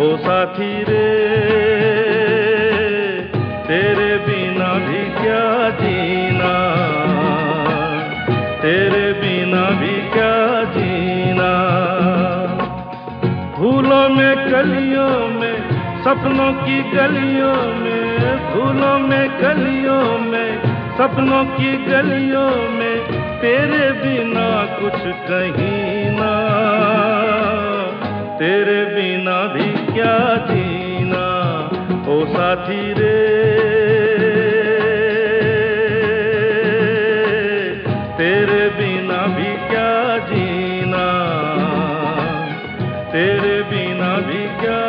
ओ साथी रे तेरे बिना भी क्या जीना, तेरे बिना भी क्या जीना। फूलों में कलियों में सपनों की गलियों में, फूलों में कलियों में सपनों की गलियों में तेरे बिना कुछ कहीं ना, तेरे बिना भी क्या जीना। ओ साथी रे तेरे बिना भी क्या जीना, तेरे बिना भी क्या